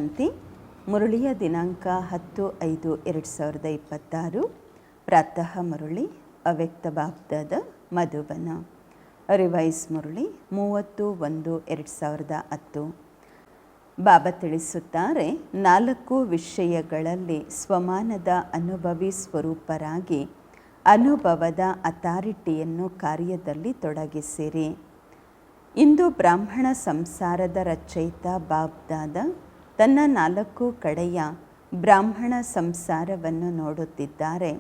ಶಾಂತಿ. ಮುರಳಿಯ ದಿನಾಂಕ 10/5/2026. ಪ್ರಾತಃ ಮುರಳಿ ಅವ್ಯಕ್ತ ಬಾಬ್ದಾದ ಮಧುಬನ. ರಿವೈಸ್ ಮುರಳಿ 30/1/2010. ಬಾಬಾ ತಿಳಿಸುತ್ತಾರೆ, 4 ವಿಷಯಗಳಲ್ಲಿ ಸ್ವಮಾನದ ಅನುಭವಿ ಸ್ವರೂಪರಾಗಿ ಅನುಭವದ ಅಥಾರಿಟಿಯನ್ನು ಕಾರ್ಯದಲ್ಲಿ ತೊಡಗಿಸಿರಿ. ಇಂದು ಬ್ರಾಹ್ಮಣ ಸಂಸಾರದ ರಚಯಿತ ಬಾಬ್ದಾದ ತನ್ನ 4 ಕಡೆಯ ಬ್ರಾಹ್ಮಣ ಸಂಸಾರವನ್ನು ನೋಡುತ್ತಿದ್ದಾರೆ.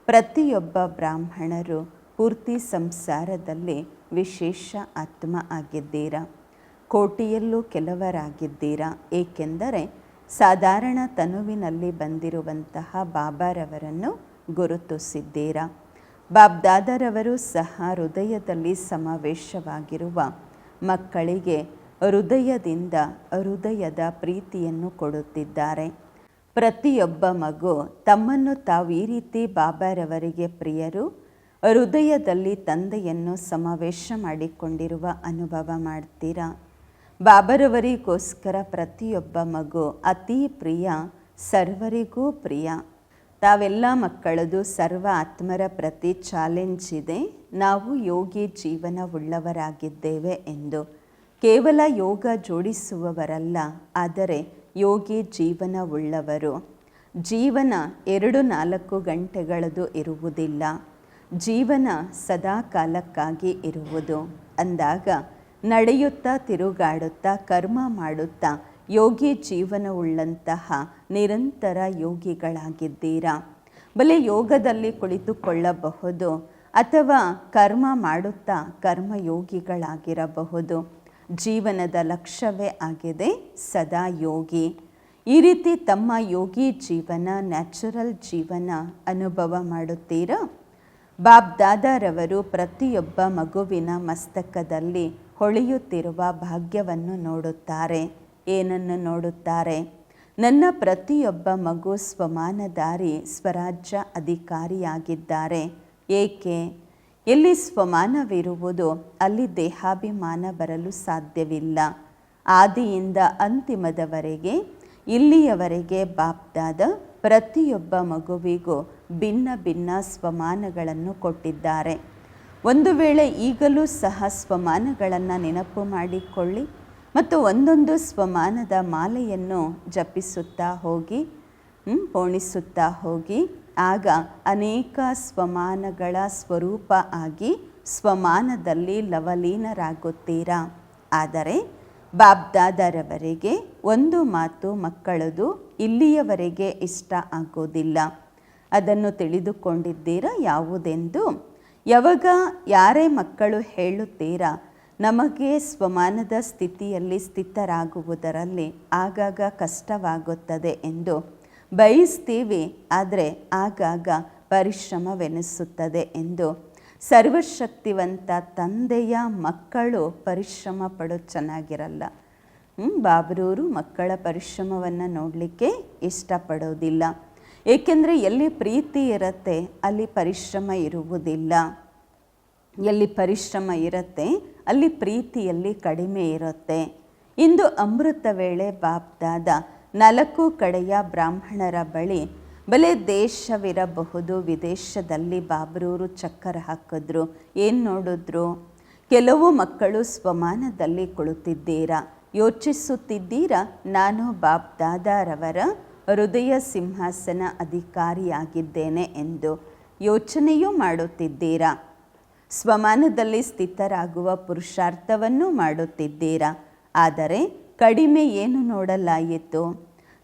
ಪ್ರತಿಯೊಬ್ಬ ಬ್ರಾಹ್ಮಣರು ಪೂರ್ತಿ ಸಂಸಾರದಲ್ಲಿ ವಿಶೇಷ ಆತ್ಮ ಆಗಿದ್ದೀರಾ. ಕೋಟಿಯಲ್ಲೂ ಕೆಲವರಾಗಿದ್ದೀರಾ, ಏಕೆಂದರೆ ಸಾಧಾರಣ ತನುವಿನಲ್ಲಿ ಬಂದಿರುವಂತಹ ಬಾಬಾರವರನ್ನು ಗುರುತಿಸಿದ್ದೀರಾ. ಬಾಬ್ದಾದರವರು ಸಹ ಹೃದಯದಲ್ಲಿ ಸಮಾವೇಶವಾಗಿರುವ ಮಕ್ಕಳಿಗೆ ಹೃದಯದಿಂದ ಹೃದಯದ ಪ್ರೀತಿಯನ್ನು ಕೊಡುತ್ತಿದ್ದಾರೆ. ಪ್ರತಿಯೊಬ್ಬ ಮಗು ತಮ್ಮನ್ನು ತಾವು ಈ ರೀತಿ ಬಾಬಾರವರಿಗೆ ಪ್ರಿಯರು, ಹೃದಯದಲ್ಲಿ ತಂದೆಯನ್ನು ಸಮಾವೇಶ ಮಾಡಿಕೊಂಡಿರುವ ಅನುಭವ ಮಾಡ್ತೀರಾ. ಬಾಬಾರವರಿಗೋಸ್ಕರ ಪ್ರತಿಯೊಬ್ಬ ಮಗು ಅತಿ ಪ್ರಿಯ, ಸರ್ವರಿಗೂ ಪ್ರಿಯ. ತಾವೆಲ್ಲ ಮಕ್ಕಳದು ಸರ್ವ ಆತ್ಮರ ಪ್ರತಿ ಚಾಲೆಂಜ್ ಇದೆ. ನಾವು ಯೋಗಿ ಜೀವನವುಳ್ಳವರಾಗಿದ್ದೇವೆ ಎಂದು. ಕೇವಲ ಯೋಗ ಜೋಡಿಸುವವರಲ್ಲ, ಆದರೆ ಯೋಗಿ ಜೀವನವುಳ್ಳವರು. ಜೀವನ 2-4 ಗಂಟೆಗಳದು ಇರುವುದಿಲ್ಲ. ಜೀವನ ಸದಾ ಕಾಲಕ್ಕಾಗಿ ಇರುವುದು. ಅಂದಾಗ ನಡೆಯುತ್ತಾ ತಿರುಗಾಡುತ್ತಾ ಕರ್ಮ ಮಾಡುತ್ತಾ ಯೋಗಿ ಜೀವನವುಳ್ಳಂತಹ ನಿರಂತರ ಯೋಗಿಗಳಾಗಿದ್ದೀರಾ. ಬಲೆ ಯೋಗದಲ್ಲಿ ಕುಳಿತುಕೊಳ್ಳಬಹುದು ಅಥವಾ ಕರ್ಮ ಮಾಡುತ್ತಾ ಕರ್ಮಯೋಗಿಗಳಾಗಿರಬಹುದು. ಜೀವನದ ಲಕ್ಷ್ಯವೇ ಆಗಿದೆ ಸದಾ ಯೋಗಿ. ಈ ರೀತಿ ತಮ್ಮ ಯೋಗಿ ಜೀವನ, ನ್ಯಾಚುರಲ್ ಜೀವನ ಅನುಭವ ಮಾಡುತ್ತೀರಾ. ಬಾಬ್ದಾದರವರು ಪ್ರತಿಯೊಬ್ಬ ಮಗುವಿನ ಮಸ್ತಕದಲ್ಲಿ ಹೊಳೆಯುತ್ತಿರುವ ಭಾಗ್ಯವನ್ನು ನೋಡುತ್ತಾರೆ. ಏನನ್ನು ನೋಡುತ್ತಾರೆ? ನನ್ನ ಪ್ರತಿಯೊಬ್ಬ ಮಗು ಸ್ವಮಾನಧಾರಿ ಸ್ವರಾಜ್ಯ ಅಧಿಕಾರಿಯಾಗಿದ್ದಾರೆ. ಏಕೆ? ಎಲ್ಲಿ ಸ್ವಮಾನವಿರುವುದೋ ಅಲ್ಲಿ ದೇಹಾಭಿಮಾನ ಬರಲು ಸಾಧ್ಯವಿಲ್ಲ. ಆದಿಯಿಂದ ಅಂತಿಮದವರೆಗೆ ಇಲ್ಲಿಯವರೆಗೆ ಬಾಬ್ದಾದ ಪ್ರತಿಯೊಬ್ಬ ಮಗುವಿಗೂ ಭಿನ್ನ ಭಿನ್ನ ಸ್ವಮಾನಗಳನ್ನು ಕೊಟ್ಟಿದ್ದಾರೆ. ಒಂದು ವೇಳೆ ಈಗಲೂ ಸಹ ಸ್ವಮಾನಗಳನ್ನು ನೆನಪು ಮಾಡಿಕೊಳ್ಳಿ ಮತ್ತು ಒಂದೊಂದು ಸ್ವಮಾನದ ಮಾಲೆಯನ್ನು ಜಪಿಸುತ್ತಾ ಹೋಗಿ, ಪೋಣಿಸುತ್ತಾ ಹೋಗಿ. ಆಗ ಅನೇಕ ಸ್ವಮಾನಗಳ ಸ್ವರೂಪ ಆಗಿ ಸ್ವಮಾನದಲ್ಲಿ ಲವಲೀನರಾಗುತ್ತೀರಾ. ಆದರೆ ಬಾಬ್ದಾದರವರಿಗೆ ಒಂದು ಮಾತು ಮಕ್ಕಳದು ಇಲ್ಲಿಯವರೆಗೆ ಇಷ್ಟ ಆಗೋದಿಲ್ಲ. ಅದನ್ನು ತಿಳಿದುಕೊಂಡಿದ್ದೀರಾ ಯಾವುದೆಂದು? ಯಾವಾಗ ಯಾರೇ ಮಕ್ಕಳು ಹೇಳುತ್ತೀರಾ, ನಮಗೆ ಸ್ವಮಾನದ ಸ್ಥಿತಿಯಲ್ಲಿ ಸ್ಥಿತರಾಗುವುದರಲ್ಲಿ ಆಗಾಗ ಕಷ್ಟವಾಗುತ್ತದೆ ಎಂದು ಬಯಸ್ತೀವಿ, ಆದರೆ ಆಗಾಗ ಪರಿಶ್ರಮವೆನಿಸುತ್ತದೆ ಎಂದು. ಸರ್ವಶಕ್ತಿವಂತ ತಂದೆಯ ಮಕ್ಕಳು ಪರಿಶ್ರಮ ಪಡೋದು ಚೆನ್ನಾಗಿರಲ್ಲ. ಬಾಬ್ರೂರು ಮಕ್ಕಳ ಪರಿಶ್ರಮವನ್ನು ನೋಡಲಿಕ್ಕೆ ಇಷ್ಟಪಡೋದಿಲ್ಲ. ಏಕೆಂದರೆ ಎಲ್ಲಿ ಪ್ರೀತಿ ಇರುತ್ತೆ ಅಲ್ಲಿ ಪರಿಶ್ರಮ ಇರುವುದಿಲ್ಲ. ಎಲ್ಲಿ ಪರಿಶ್ರಮ ಇರುತ್ತೆ ಅಲ್ಲಿ ಪ್ರೀತಿಯಲ್ಲಿ ಕಡಿಮೆ ಇರುತ್ತೆ. ಇಂದು ಅಮೃತ ವೇಳೆ ಬಾಬ್ದಾದ 4 ಕಡೆಯ ಬ್ರಾಹ್ಮಣರ ಬಳಿ ಬಲೆ ದೇಶವಿರಬಹುದು, ವಿದೇಶದಲ್ಲಿ ಬಾಬ್ರೂರು ಚಕ್ಕರ್ ಹಾಕಿದ್ರು. ಏನು ನೋಡಿದ್ರು? ಕೆಲವು ಮಕ್ಕಳು ಸ್ವಮಾನದಲ್ಲಿ ಕುಳಿತಿದ್ದೀರಾ, ಯೋಚಿಸುತ್ತಿದ್ದೀರಾ, ನಾನು ಬಾಬ್ದಾದರವರ ಹೃದಯ ಸಿಂಹಾಸನ ಅಧಿಕಾರಿಯಾಗಿದ್ದೇನೆ ಎಂದು ಯೋಚನೆಯೂ ಮಾಡುತ್ತಿದ್ದೀರಾ. ಸ್ವಮಾನದಲ್ಲಿ ಸ್ಥಿತರಾಗುವ ಪುರುಷಾರ್ಥವನ್ನು ಮಾಡುತ್ತಿದ್ದೀರಾ. ಆದರೆ ಕಡಿಮೆ ಏನು ನೋಡಲಾಯಿತು?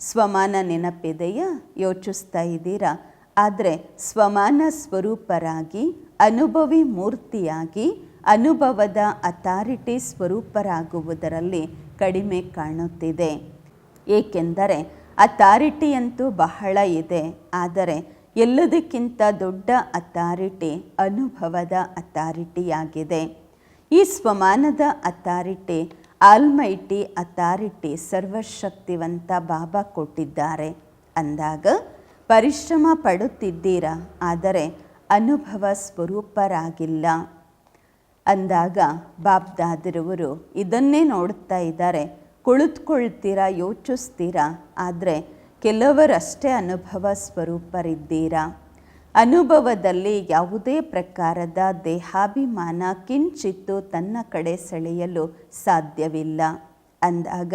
ಸ್ವಮಾನ ನೆನಪಿದೆಯಾ? ಯೋಚಿಸ್ತಾ ಇದ್ದೀರಾ. ಆದರೆ ಸ್ವಮಾನ ಸ್ವರೂಪರಾಗಿ, ಅನುಭವಿ ಮೂರ್ತಿಯಾಗಿ, ಅನುಭವದ ಅಥಾರಿಟಿ ಸ್ವರೂಪರಾಗುವುದರಲ್ಲಿ ಕಡಿಮೆ ಕಾಣುತ್ತಿದೆ. ಏಕೆಂದರೆ ಅಥಾರಿಟಿಯಂತೂ ಬಹಳ ಇದೆ, ಆದರೆ ಎಲ್ಲದಕ್ಕಿಂತ ದೊಡ್ಡ ಅಥಾರಿಟಿ ಅನುಭವದ ಅಥಾರಿಟಿಯಾಗಿದೆ. ಈ ಸ್ವಮಾನದ ಅಥಾರಿಟಿ ಆಲ್ಮೈಟಿ ಅಥಾರಿಟಿ ಸರ್ವಶಕ್ತಿವಂತ ಬಾಬಾ ಕೊಟ್ಟಿದ್ದಾರೆ. ಅಂದಾಗ ಪರಿಶ್ರಮ ಪಡುತ್ತಿದ್ದೀರಾ, ಆದರೆ ಅನುಭವ ಸ್ವರೂಪರಾಗಿಲ್ಲ. ಅಂದಾಗ ಬಾಬ್ದಾದರವರು ಇದನ್ನೇ ನೋಡುತ್ತಾ ಇದ್ದಾರೆ. ಕುಳಿತುಕೊಳ್ತೀರಾ, ಯೋಚಿಸ್ತೀರಾ. ಆದರೆ ಕೆಲವರಷ್ಟೇ ಅನುಭವ ಸ್ವರೂಪರಿದ್ದೀರಾ. ಅನುಭವದಲ್ಲಿ ಯಾವುದೇ ಪ್ರಕಾರದ ದೇಹಾಭಿಮಾನ ಕಿಂಚಿತ್ತು ತನ್ನ ಕಡೆ ಸೆಳೆಯಲು ಸಾಧ್ಯವಿಲ್ಲ. ಅಂದಾಗ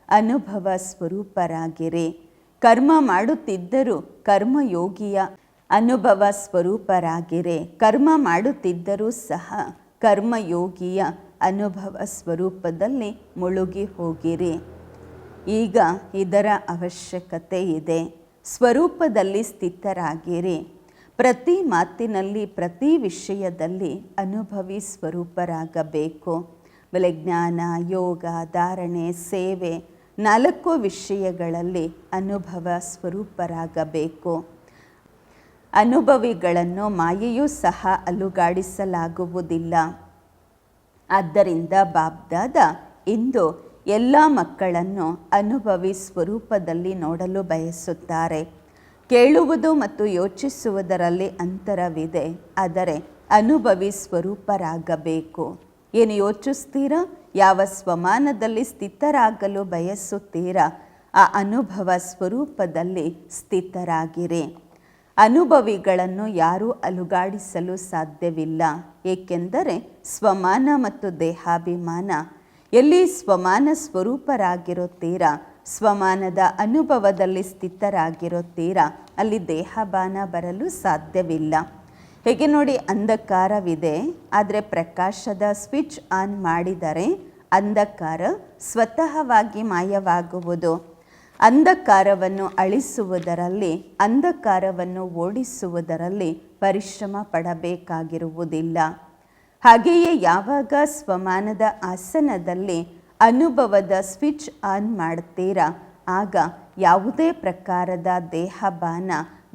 ಅನುಭವ ಸ್ವರೂಪರಾಗಿರಿ. ಕರ್ಮ ಮಾಡುತ್ತಿದ್ದರೂ ಕರ್ಮಯೋಗಿಯ ಅನುಭವ ಸ್ವರೂಪರಾಗಿರಿ. ಕರ್ಮ ಮಾಡುತ್ತಿದ್ದರೂ ಸಹ ಕರ್ಮಯೋಗಿಯ ಅನುಭವ ಸ್ವರೂಪದಲ್ಲಿ ಮುಳುಗಿ ಹೋಗಿರಿ. ಈಗ ಇದರ ಅವಶ್ಯಕತೆ ಇದೆ. ಸ್ವರೂಪದಲ್ಲಿ ಸ್ಥಿತರಾಗಿರಿ. ಪ್ರತಿ ಮಾತಿನಲ್ಲಿ, ಪ್ರತಿ ವಿಷಯದಲ್ಲಿ ಅನುಭವಿ ಸ್ವರೂಪರಾಗಬೇಕು. ಜ್ಞಾನ, ಯೋಗ, ಧಾರಣೆ, ಸೇವೆ 4 ವಿಷಯಗಳಲ್ಲಿ ಅನುಭವ ಸ್ವರೂಪರಾಗಬೇಕು. ಅನುಭವಿಗಳನ್ನು ಮಾಯೆಯೂ ಸಹ ಅಲುಗಾಡಿಸಲಾಗುವುದಿಲ್ಲ. ಆದ್ದರಿಂದ ಬಾಬ್ದಾದ ಇಂದು ಎಲ್ಲ ಮಕ್ಕಳನ್ನು ಅನುಭವಿ ಸ್ವರೂಪದಲ್ಲಿ ನೋಡಲು ಬಯಸುತ್ತಾರೆ. ಕೇಳುವುದು ಮತ್ತು ಯೋಚಿಸುವುದರಲ್ಲಿ ಅಂತರವಿದೆ. ಆದರೆ ಅನುಭವಿ ಸ್ವರೂಪರಾಗಬೇಕು. ಏನು ಯೋಚಿಸ್ತೀರಾ, ಯಾವ ಸ್ವಮಾನದಲ್ಲಿ ಸ್ಥಿತರಾಗಲು ಬಯಸುತ್ತೀರಾ, ಆ ಅನುಭವ ಸ್ವರೂಪದಲ್ಲಿ ಸ್ಥಿತರಾಗಿರಿ. ಅನುಭವಿಗಳನ್ನು ಯಾರೂ ಅಲುಗಾಡಿಸಲು ಸಾಧ್ಯವಿಲ್ಲ. ಏಕೆಂದರೆ ಸ್ವಮಾನ ಮತ್ತು ದೇಹಾಭಿಮಾನ, ಎಲ್ಲಿ ಸ್ವಮಾನ ಸ್ವರೂಪರಾಗಿರುತ್ತೀರಾ, ಸ್ವಮಾನದ ಅನುಭವದಲ್ಲಿ ಸ್ಥಿತರಾಗಿರುತ್ತೀರಾ, ಅಲ್ಲಿ ದೇಹಭಾನ ಬರಲು ಸಾಧ್ಯವಿಲ್ಲ. ಹೇಗೆ ನೋಡಿ, ಅಂಧಕಾರವಿದೆ, ಆದರೆ ಪ್ರಕಾಶದ ಸ್ವಿಚ್ ಆನ್ ಮಾಡಿದರೆ ಅಂಧಕಾರ ಸ್ವತಃವಾಗಿ ಮಾಯವಾಗುವುದು. ಅಂಧಕಾರವನ್ನು ಅಳಿಸುವುದರಲ್ಲಿ, ಅಂಧಕಾರವನ್ನು ಓಡಿಸುವುದರಲ್ಲಿ ಪರಿಶ್ರಮ ಪಡಬೇಕಾಗಿರುವುದಿಲ್ಲ. ಹಾಗೆಯೇ ಯಾವಾಗ ಸ್ವಮಾನದ ಆಸನದಲ್ಲಿ ಅನುಭವದ ಸ್ವಿಚ್ ಆನ್ ಮಾಡ್ತೀರಾ, ಆಗ ಯಾವುದೇ ಪ್ರಕಾರದ ದೇಹಭಾನ,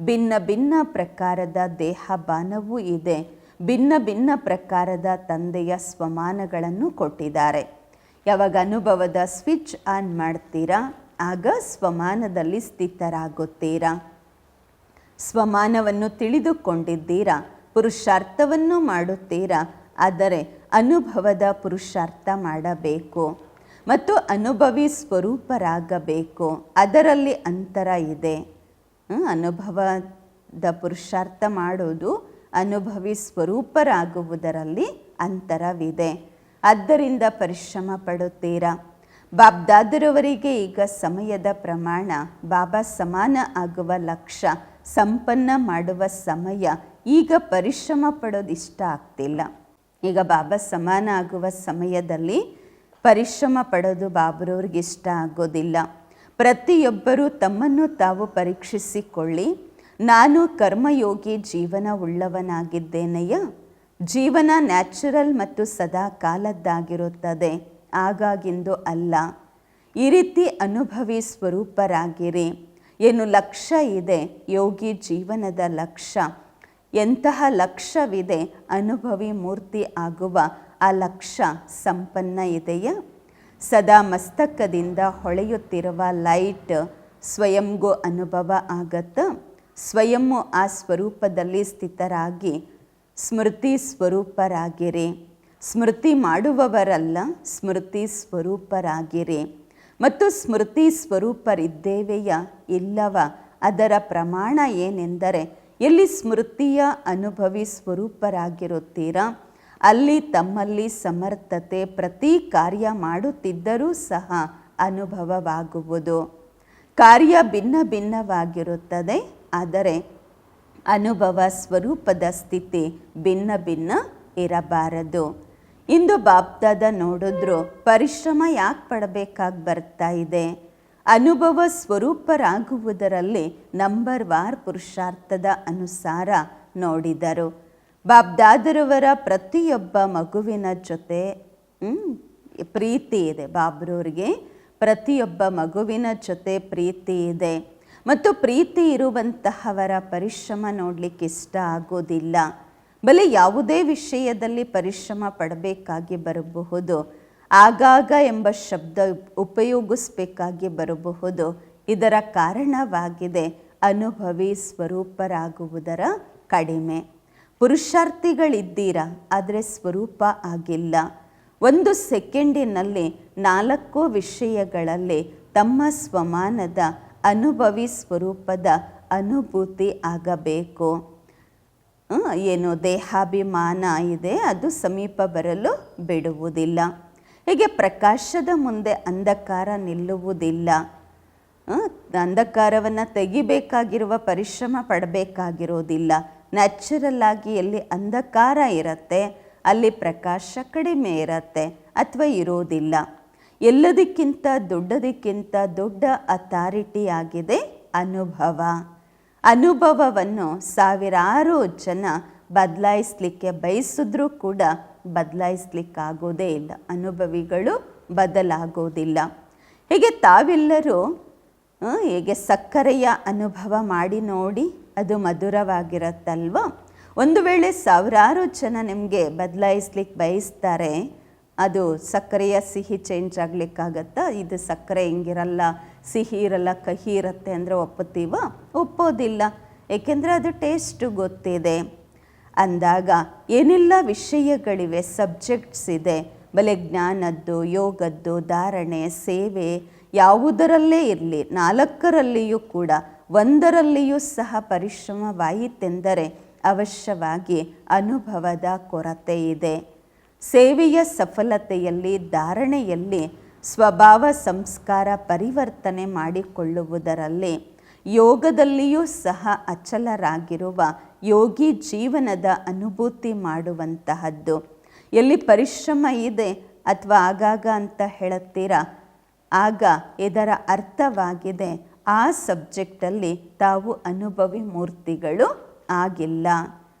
ಭಿನ್ನ ಭಿನ್ನ ಪ್ರಕಾರದ ದೇಹಭಾನವೂ ಇದೆ. ಭಿನ್ನ ಭಿನ್ನ ಪ್ರಕಾರದ ತಂದೆಯ ಸ್ವಮಾನಗಳನ್ನು ಕೊಟ್ಟಿದ್ದಾರೆ. ಯಾವಾಗ ಅನುಭವದ ಸ್ವಿಚ್ ಆನ್ ಮಾಡ್ತೀರಾ, ಆಗ ಸ್ವಮಾನದಲ್ಲಿ ಸ್ಥಿತರಾಗುತ್ತೀರಾ. ಸ್ವಮಾನವನ್ನು ತಿಳಿದುಕೊಂಡಿದ್ದೀರಾ, ಪುರುಷಾರ್ಥವನ್ನು ಮಾಡುತ್ತೀರಾ. ಆದರೆ ಅನುಭವದ ಪುರುಷಾರ್ಥ ಮಾಡಬೇಕು ಮತ್ತು ಅನುಭವಿ ಸ್ವರೂಪರಾಗಬೇಕು. ಅದರಲ್ಲಿ ಅಂತರ ಇದೆ. ಅನುಭವದ ಪುರುಷಾರ್ಥ ಮಾಡೋದು, ಅನುಭವಿ ಸ್ವರೂಪರಾಗುವುದರಲ್ಲಿ ಅಂತರವಿದೆ. ಆದ್ದರಿಂದ ಪರಿಶ್ರಮ ಪಡುತ್ತೀರಾ. ಬಾಬ್ದಾದರವರಿಗೆ ಈಗ ಸಮಯದ ಪ್ರಮಾಣ, ಬಾಬಾ ಸಮಾನ ಆಗುವ ಲಕ್ಷ್ಯ, ಸಂಪನ್ನ ಮಾಡುವ ಸಮಯ. ಈಗ ಪರಿಶ್ರಮ ಪಡೋದು ಇಷ್ಟ ಆಗ್ತಿಲ್ಲ. ಈಗ ಬಾಬಾ ಸಮಾನ ಆಗುವ ಸಮಯದಲ್ಲಿ ಪರಿಶ್ರಮ ಪಡೋದು ಬಾಬರವ್ರಿಗೆ ಇಷ್ಟ ಆಗೋದಿಲ್ಲ. ಪ್ರತಿಯೊಬ್ಬರೂ ತಮ್ಮನ್ನು ತಾವು ಪರೀಕ್ಷಿಸಿಕೊಳ್ಳಿ. ನಾನು ಕರ್ಮಯೋಗಿ ಜೀವನ ಉಳ್ಳವನಾಗಿದ್ದೇನೆಯೇ? ಜೀವನ ನ್ಯಾಚುರಲ್ ಮತ್ತು ಸದಾ ಕಾಲದ್ದಾಗಿರುತ್ತದೆ, ಆಗಾಗಿಂದು ಅಲ್ಲ. ಈ ರೀತಿ ಅನುಭವಿ ಸ್ವರೂಪರಾಗಿರಿ. ಏನು ಲಕ್ಷ್ಯ ಇದೆ, ಯೋಗಿ ಜೀವನದ ಲಕ್ಷ್ಯ, ಎಂತಹ ಲಕ್ಷ್ಯವಿದೆ, ಅನುಭವಿ ಮೂರ್ತಿ ಆಗುವ ಆ ಲಕ್ಷ್ಯ ಸಂಪನ್ನ ಇದೆಯಾ? ಸದಾ ಮಸ್ತಕದಿಂದ ಹೊಳೆಯುತ್ತಿರುವ ಲೈಟ್ ಸ್ವಯಂಗೂ ಅನುಭವ ಆಗತ್ತಾ? ಸ್ವಯಂ ಆ ಸ್ವರೂಪದಲ್ಲಿ ಸ್ಥಿತರಾಗಿ ಸ್ಮೃತಿ ಸ್ವರೂಪರಾಗಿರಿ. ಸ್ಮೃತಿ ಮಾಡುವವರಲ್ಲ, ಸ್ಮೃತಿ ಸ್ವರೂಪರಾಗಿರಿ. ಮತ್ತು ಸ್ಮೃತಿ ಸ್ವರೂಪರಿದ್ದೇವೆಯ ಇಲ್ಲವ, ಅದರ ಪ್ರಮಾಣ ಏನೆಂದರೆ, ಎಲ್ಲಿ ಸ್ಮೃತಿಯ ಅನುಭವಿ ಸ್ವರೂಪರಾಗಿರುತ್ತೀರಾ, ಅಲ್ಲಿ ತಮ್ಮಲ್ಲಿ ಸಮರ್ಥತೆ, ಪ್ರತಿ ಕಾರ್ಯ ಮಾಡುತ್ತಿದ್ದರೂ ಸಹ ಅನುಭವವಾಗುವುದು. ಕಾರ್ಯ ಭಿನ್ನ ಭಿನ್ನವಾಗಿರುತ್ತದೆ, ಆದರೆ ಅನುಭವ ಸ್ವರೂಪದ ಸ್ಥಿತಿ ಭಿನ್ನ ಭಿನ್ನ ಇರಬಾರದು. ಇಂದು ಬಾಪ್ದಾದ ನೋಡಿದ್ರು ಪರಿಶ್ರಮ ಯಾಕೆ ಪಡಬೇಕಾಗಿ ಬರ್ತಾ ಇದೆ? ಅನುಭವ ಸ್ವರೂಪರಾಗುವುದರಲ್ಲಿ ನಂಬರ್ ವಾರ್ ಪುರುಷಾರ್ಥದ ಅನುಸಾರ ನೋಡಿದರು. ಬಾಬ್ದಾದರವರ ಪ್ರತಿಯೊಬ್ಬ ಮಗುವಿನ ಜೊತೆ ಪ್ರೀತಿ ಇದೆ. ಬಾಬ್ರವ್ರಿಗೆ ಪ್ರತಿಯೊಬ್ಬ ಮಗುವಿನ ಜೊತೆ ಪ್ರೀತಿ ಇದೆ. ಮತ್ತು ಪ್ರೀತಿ ಇರುವಂತಹವರ ಪರಿಶ್ರಮ ನೋಡಲಿಕ್ಕೆ ಇಷ್ಟ ಆಗೋದಿಲ್ಲ. ಬಲೆ ಯಾವುದೇ ವಿಷಯದಲ್ಲಿ ಪರಿಶ್ರಮ ಪಡಬೇಕಾಗಿ ಬರಬಹುದು, ಆಗಾಗ ಎಂಬ ಶಬ್ದ ಉಪಯೋಗಿಸಬೇಕಾಗಿ ಬರಬಹುದು. ಇದರ ಕಾರಣವಾಗಿದೆ ಅನುಭವಿ ಸ್ವರೂಪರಾಗುವುದರ ಕಡಿಮೆ. ಪುರುಷಾರ್ಥಿಗಳಿದ್ದೀರಾ, ಆದರೆ ಸ್ವರೂಪ ಆಗಿಲ್ಲ. 1 ಸೆಕೆಂಡಿನಲ್ಲಿ 4 ವಿಷಯಗಳಲ್ಲಿ ತಮ್ಮ ಸ್ವಮಾನದ ಅನುಭವಿ ಸ್ವರೂಪದ ಅನುಭೂತಿ ಆಗಬೇಕು. ಏನು ದೇಹಾಭಿಮಾನ ಇದೆ ಅದು ಸಮೀಪ ಬರಲು ಬಿಡುವುದಿಲ್ಲ. ಹೀಗೆ ಪ್ರಕಾಶದ ಮುಂದೆ ಅಂಧಕಾರ ನಿಲ್ಲುವುದಿಲ್ಲ. ಅಂಧಕಾರವನ್ನು ತೆಗಿಬೇಕಾಗಿರುವ ಪರಿಶ್ರಮ ಪಡಬೇಕಾಗಿರೋದಿಲ್ಲ. ನ್ಯಾಚುರಲ್ ಆಗಿ ಎಲ್ಲಿ ಅಂಧಕಾರ ಇರುತ್ತೆ ಅಲ್ಲಿ ಪ್ರಕಾಶ ಕಡಿಮೆ ಇರುತ್ತೆ ಅಥವಾ ಇರೋದಿಲ್ಲ. ಎಲ್ಲದಕ್ಕಿಂತ ದೊಡ್ಡ ಅಥಾರಿಟಿ ಆಗಿದೆ ಅನುಭವ. ಅನುಭವವನ್ನು ಸಾವಿರಾರು ಜನ ಬದಲಾಯಿಸಲಿಕ್ಕೆ ಬಯಸಿದ್ರೂ ಕೂಡ ಬದಲಾಯಿಸ್ಲಿಕ್ಕಾಗೋದೇ ಇಲ್ಲ. ಅನುಭವಿಗಳು ಬದಲಾಗೋದಿಲ್ಲ. ಹೀಗೆ ತಾವೆಲ್ಲರೂ ಹೀಗೆ ಸಕ್ಕರೆಯ ಅನುಭವ ಮಾಡಿ ನೋಡಿ, ಅದು ಮಧುರವಾಗಿರುತ್ತಲ್ವ. ಒಂದು ವೇಳೆ ಸಾವಿರಾರು ಜನ ನಿಮಗೆ ಬದಲಾಯಿಸ್ಲಿಕ್ಕೆ ಬಯಸ್ತಾರೆ, ಅದು ಸಕ್ಕರೆಯ ಸಿಹಿ ಚೇಂಜ್ ಆಗ್ಲಿಕ್ಕಾಗತ್ತಾ? ಇದು ಸಕ್ಕರೆ ಹಿಂಗಿರಲ್ಲ, ಸಿಹಿ ಇರಲ್ಲ, ಕಹಿ ಇರುತ್ತೆ ಅಂದರೆ ಒಪ್ಪುತ್ತೀವ? ಒಪ್ಪೋದಿಲ್ಲ. ಏಕೆಂದರೆ ಅದು ಟೇಸ್ಟು ಗೊತ್ತಿದೆ. ಅಂದಾಗ ಏನೆಲ್ಲ ವಿಷಯಗಳಿವೆ, ಸಬ್ಜೆಕ್ಟ್ಸ್ ಇದೆ, ಬಲೆ ಜ್ಞಾನದ್ದು, ಯೋಗದ್ದು, ಧಾರಣೆ, ಸೇವೆ, ಯಾವುದರಲ್ಲೇ ಇರಲಿ 4ರಲ್ಲಿಯೂ ಕೂಡ 1ರಲ್ಲಿಯೂ ಸಹ ಪರಿಶ್ರಮವಾಯಿತೆಂದರೆ ಅವಶ್ಯವಾಗಿ ಅನುಭವದ ಕೊರತೆ ಇದೆ. ಸೇವೆಯ ಸಫಲತೆಯಲ್ಲಿ, ಧಾರಣೆಯಲ್ಲಿ, ಸ್ವಭಾವ ಸಂಸ್ಕಾರ ಪರಿವರ್ತನೆ ಮಾಡಿಕೊಳ್ಳುವುದರಲ್ಲಿ, ಯೋಗದಲ್ಲಿಯೂ ಸಹ ಅಚಲರಾಗಿರುವ ಯೋಗಿ ಜೀವನದ ಅನುಭೂತಿ ಮಾಡುವಂತಹದ್ದು. ಎಲ್ಲಿ ಪರಿಶ್ರಮ ಇದೆ ಅಥವಾ ಆಗಾಗ ಅಂತ ಹೇಳುತ್ತೀರಾ, ಆಗ ಇದರ ಅರ್ಥವಾಗಿದೆ ಆ ಸಬ್ಜೆಕ್ಟಲ್ಲಿ ತಾವು ಅನುಭವಿ ಮೂರ್ತಿಗಳು ಆಗಿಲ್ಲ.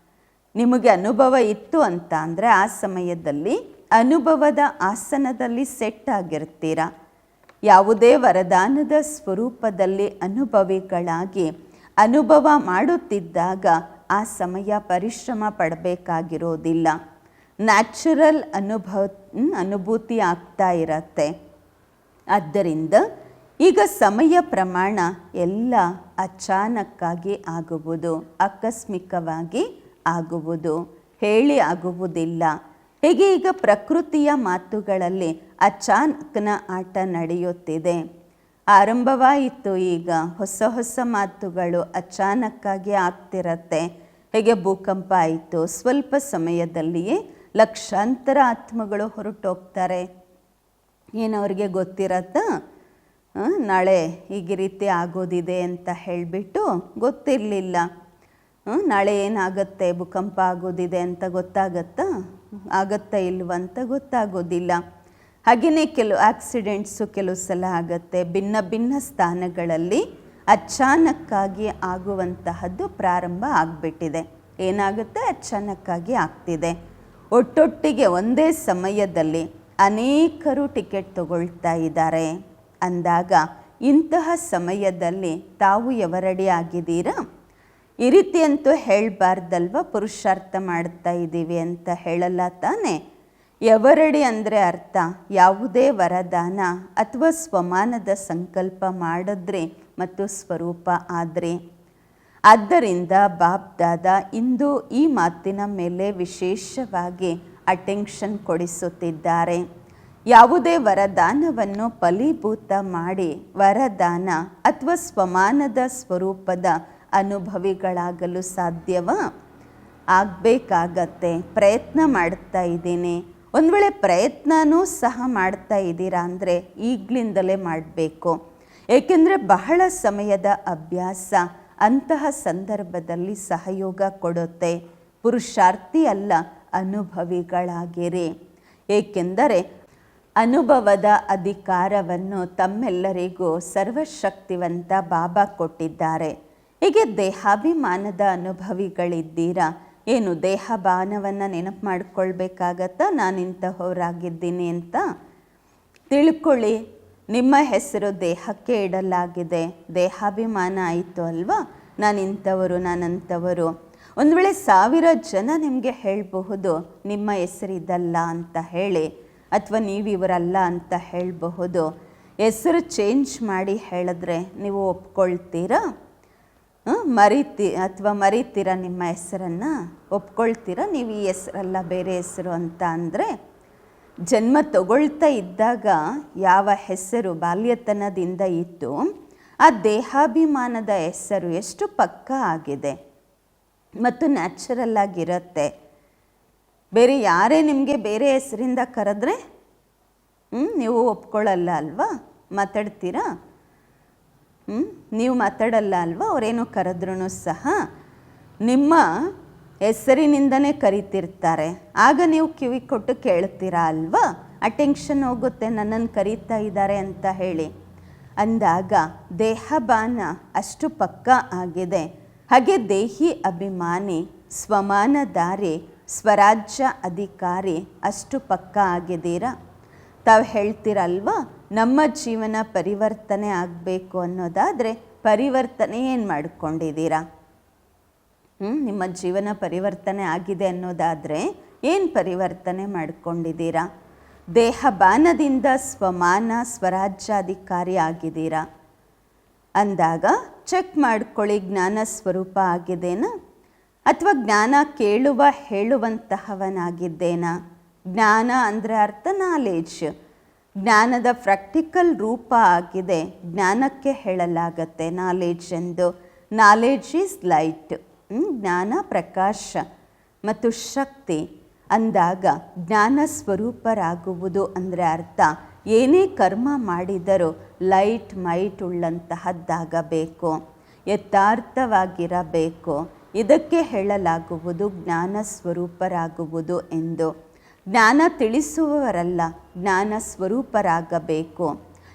ನಿಮಗೆ ಅನುಭವ ಇತ್ತು ಅಂತ ಅಂದರೆ ಆ ಸಮಯದಲ್ಲಿ ಅನುಭವದ ಆಸನದಲ್ಲಿ ಸೆಟ್ ಆಗಿರ್ತೀರ. ಯಾವುದೇ ವರದಾನದ ಸ್ವರೂಪದಲ್ಲಿ ಅನುಭವಿಗಳಾಗಿ ಅನುಭವ ಮಾಡುತ್ತಿದ್ದಾಗ ಆ ಸಮಯ ಪರಿಶ್ರಮ ಪಡಬೇಕಾಗಿರೋದಿಲ್ಲ. ನ್ಯಾಚುರಲ್ ಅನುಭೂತಿ ಆಗ್ತಾ ಇರತ್ತೆ. ಆದ್ದರಿಂದ ಈಗ ಸಮಯ ಪ್ರಮಾಣ ಎಲ್ಲ ಅಚಾನಕ್ಕಾಗಿ ಆಗುವುದು, ಆಕಸ್ಮಿಕವಾಗಿ ಆಗುವುದು, ಹೇಳಿ ಆಗುವುದಿಲ್ಲ. ಹೇಗೆ ಈಗ ಪ್ರಕೃತಿಯ ಮಾತುಗಳಲ್ಲಿ ಅಚಾನಕ್ನ ಆಟ ನಡೆಯುತ್ತಿದೆ. ಆರಂಭವಾಯಿತು, ಈಗ ಹೊಸ ಮಾತುಗಳು ಅಚಾನಕ್ಕಾಗಿ ಆಗ್ತಿರತ್ತೆ. ಹೇಗೆ ಭೂಕಂಪ ಆಯಿತು, ಸ್ವಲ್ಪ ಸಮಯದಲ್ಲಿಯೇ ಲಕ್ಷಾಂತರ ಆತ್ಮಗಳು ಹೊರಟೋಗ್ತಾರೆ. ಏನವ್ರಿಗೆ ಗೊತ್ತಿರತ್ತಾ? ನಾಳೆ ಈಗ ರೀತಿ ಆಗೋದಿದೆ ಅಂತ ಹೇಳಿಬಿಟ್ಟು ಗೊತ್ತಿರಲಿಲ್ಲ. ನಾಳೆ ಏನಾಗುತ್ತೆ, ಭೂಕಂಪ ಆಗೋದಿದೆ ಅಂತ ಗೊತ್ತಾಗತ್ತಾ? ಆಗತ್ತಾ ಇಲ್ವಂತ ಗೊತ್ತಾಗೋದಿಲ್ಲ. ಹಾಗೆಯೇ ಕೆಲವು ಆಕ್ಸಿಡೆಂಟ್ಸು ಕೆಲವು ಸಲ ಆಗುತ್ತೆ. ಭಿನ್ನ ಸ್ಥಾನಗಳಲ್ಲಿ ಅಚಾನಕ್ಕಾಗಿ ಆಗುವಂತಹದ್ದು ಪ್ರಾರಂಭ ಆಗಿಬಿಟ್ಟಿದೆ. ಏನಾಗುತ್ತೆ, ಅಚಾನಕ್ಕಾಗಿ ಆಗ್ತಿದೆ. ಒಟ್ಟೊಟ್ಟಿಗೆ ಒಂದೇ ಸಮಯದಲ್ಲಿ ಅನೇಕರು ಟಿಕೆಟ್ ತಗೊಳ್ತಾ ಇದ್ದಾರೆ ಅಂದಾಗ ಇಂತಹ ಸಮಯದಲ್ಲಿ ತಾವು ಎವರಡಿ ಆಗಿದ್ದೀರಾ? ಈ ರೀತಿ ಅಂತೂ ಹೇಳಬಾರ್ದಲ್ವ. ಪುರುಷಾರ್ಥ ಮಾಡ್ತಾ ಇದ್ದೀವಿ ಅಂತ ಹೇಳಲ್ಲ ತಾನೆ. ಎವರಡಿ ಅಂದರೆ ಅರ್ಥ ಯಾವುದೇ ವರದಾನ ಅಥವಾ ಸ್ವಮಾನದ ಸಂಕಲ್ಪ ಮಾಡಿದ್ರಿ ಮತ್ತು ಸ್ವರೂಪ ಆದ್ರಿ. ಆದ್ದರಿಂದ ಬಾಪ್ ದಾದಾ ಇಂದು ಈ ಮಾತಿನ ಮೇಲೆ ವಿಶೇಷವಾಗಿ ಅಟೆನ್ಷನ್ ಕೊಡಿಸುತ್ತಿದ್ದಾರೆ. ಯಾವುದೇ ವರದಾನವನ್ನು ಫಲೀಭೂತ ಮಾಡಿ ವರದಾನ ಅಥವಾ ಸ್ವಮಾನದ ಸ್ವರೂಪದ ಅನುಭವಿಗಳಾಗಲು ಸಾಧ್ಯವಾ? ಆಗಬೇಕಾಗತ್ತೆ. ಪ್ರಯತ್ನ ಮಾಡ್ತಾ ಇದ್ದೀನಿ. ಒಂದು ವೇಳೆ ಪ್ರಯತ್ನನೂ ಸಹ ಮಾಡ್ತಾ ಇದ್ದೀರಾ ಅಂದರೆ ಈಗಲಿಂದಲೇ ಮಾಡಬೇಕು. ಏಕೆಂದರೆ ಬಹಳ ಸಮಯದ ಅಭ್ಯಾಸ ಅಂತಹ ಸಂದರ್ಭದಲ್ಲಿ ಸಹಯೋಗ ಕೊಡುತ್ತೆ. ಪುರುಷಾರ್ಥಿ ಅಲ್ಲ, ಅನುಭವಿಗಳಾಗಿರಿ. ಏಕೆಂದರೆ ಅನುಭವದ ಅಧಿಕಾರವನ್ನು ತಮ್ಮೆಲ್ಲರಿಗೂ ಸರ್ವಶಕ್ತಿವಂತ ಬಾಬಾ ಕೊಟ್ಟಿದ್ದಾರೆ. ಹೀಗೆ ದೇಹಾಭಿಮಾನದ ಅನುಭವಿಗಳಿದ್ದೀರಾ? ಏನು ದೇಹಭಾನವನ್ನು ನೆನಪು ಮಾಡಿಕೊಳ್ಬೇಕಾಗತ್ತಾ? ನಾನು ಇಂತಹವರಾಗಿದ್ದೀನಿ ಅಂತ ತಿಳ್ಕೊಳ್ಳಿ. ನಿಮ್ಮ ಹೆಸರು ದೇಹಕ್ಕೆ ಇಡಲಾಗಿದೆ. ದೇಹಾಭಿಮಾನ ಆಯಿತು ಅಲ್ವಾ, ನಾನಿಂಥವರು, ನಾನಂಥವರು. ಒಂದು ವೇಳೆ 1000 ಜನ ನಿಮಗೆ ಹೇಳಬಹುದು ನಿಮ್ಮ ಹೆಸರು ಇದಲ್ಲ ಅಂತ ಹೇಳಿ, ಅಥವಾ ನೀವಿವರಲ್ಲ ಅಂತ ಹೇಳಬಹುದು. ಹೆಸರು ಚೇಂಜ್ ಮಾಡಿ ಹೇಳಿದ್ರೆ ನೀವು ಒಪ್ಕೊಳ್ತೀರಾ? ಮರಿತೀರಾ ನಿಮ್ಮ ಹೆಸರನ್ನು? ಒಪ್ಕೊಳ್ತೀರಾ ನೀವು ಈ ಹೆಸರಲ್ಲ ಬೇರೆ ಹೆಸರು ಅಂತ ಅಂದರೆ? ಜನ್ಮ ತಗೊಳ್ತಾ ಇದ್ದಾಗ ಯಾವ ಹೆಸರು ಬಾಲ್ಯತನದಿಂದ ಇತ್ತು, ಆ ದೇಹಾಭಿಮಾನದ ಹೆಸರು ಎಷ್ಟು ಪಕ್ಕಾ ಆಗಿದೆ ಮತ್ತು ನ್ಯಾಚುರಲ್ ಆಗಿರುತ್ತೆ. ಬೇರೆ ಯಾರೇ ನಿಮಗೆ ಬೇರೆ ಹೆಸರಿಂದ ಕರೆದ್ರೆ ನೀವು ಒಪ್ಕೊಳ್ಳಲ್ಲ ಅಲ್ವಾ? ಮಾತಾಡ್ತೀರಾ? ನೀವು ಮಾತಾಡಲ್ಲ ಅಲ್ವಾ? ಅವರೇನು ಕರೆದ್ರೂ ಸಹ ನಿಮ್ಮ ಹೆಸರಿನಿಂದನೇ ಕರಿತಿರ್ತಾರೆ. ಆಗ ನೀವು ಕಿವಿ ಕೊಟ್ಟು ಕೇಳ್ತೀರಾ ಅಲ್ವಾ? ಅಟೆನ್ಷನ್ ಹೋಗುತ್ತೆ, ನನ್ನನ್ನು ಕರೀತಾ ಇದ್ದಾರೆ ಅಂತ ಹೇಳಿ. ಅಂದಾಗ ದೇಹಬಾನ ಅಷ್ಟು ಪಕ್ಕಾ ಆಗಿದೆ. ಹಾಗೆ ದೇಹಿ ಅಭಿಮಾನಿ, ಸ್ವಮಾನಧಾರಿ, ಸ್ವರಾಜ್ಯ ಅಧಿಕಾರಿ ಅಷ್ಟು ಪಕ್ಕಾ ಆಗಿದ್ದೀರಾ? ತಾವು ಹೇಳ್ತೀರಲ್ವಾ, ನಮ್ಮ ಜೀವನ ಪರಿವರ್ತನೆ ಆಗಬೇಕು ಅನ್ನೋದಾದರೆ ಪರಿವರ್ತನೆ ಏನು ಮಾಡ್ಕೊಂಡಿದ್ದೀರಾ? ನಿಮ್ಮ ಜೀವನ ಪರಿವರ್ತನೆ ಆಗಿದೆ ಅನ್ನೋದಾದರೆ ಏನು ಪರಿವರ್ತನೆ ಮಾಡ್ಕೊಂಡಿದ್ದೀರಾ? ದೇಹಬಾನದಿಂದ ಸ್ವಮಾನ, ಸ್ವರಾಜ್ಯಾಧಿಕಾರಿ ಆಗಿದ್ದೀರಾ ಅಂದಾಗ ಚೆಕ್ ಮಾಡ್ಕೊಳ್ಳಿ, ಜ್ಞಾನ ಸ್ವರೂಪ ಆಗಿದ್ದೇನಾ ಅಥವಾ ಜ್ಞಾನ ಕೇಳುವ ಹೇಳುವಂತಹವನಾಗಿದ್ದೇನಾ? ಜ್ಞಾನ ಅಂದರೆ ಅರ್ಥ ನಾಲೆಡ್ಜ್. ಜ್ಞಾನದ ಪ್ರಾಕ್ಟಿಕಲ್ ರೂಪ ಆಗಿದೆ. ಜ್ಞಾನಕ್ಕೆ ಹೇಳಲಾಗತ್ತೆ ನಾಲೆಡ್ಜ್ ಎಂದು. Knowledge is light. ಜ್ಞಾನ ಪ್ರಕಾಶ ಮತ್ತು ಶಕ್ತಿ ಅಂದಾಗ ಜ್ಞಾನ ಸ್ವರೂಪರಾಗುವುದು ಅಂದರೆ ಅರ್ಥ ಏನೇ ಕರ್ಮ ಮಾಡಿದರೂ ಲೈಟ್ ಮೈಟ್ ಉಳ್ಳಂತಹದ್ದಾಗಬೇಕು, ಯಥಾರ್ಥವಾಗಿರಬೇಕು. ಇದಕ್ಕೆ ಹೇಳಲಾಗುವುದು ಜ್ಞಾನ ಸ್ವರೂಪರಾಗುವುದು ಎಂದು. ಜ್ಞಾನ ತಿಳಿಸುವವರಲ್ಲ, ಜ್ಞಾನ ಸ್ವರೂಪರಾಗಬೇಕು.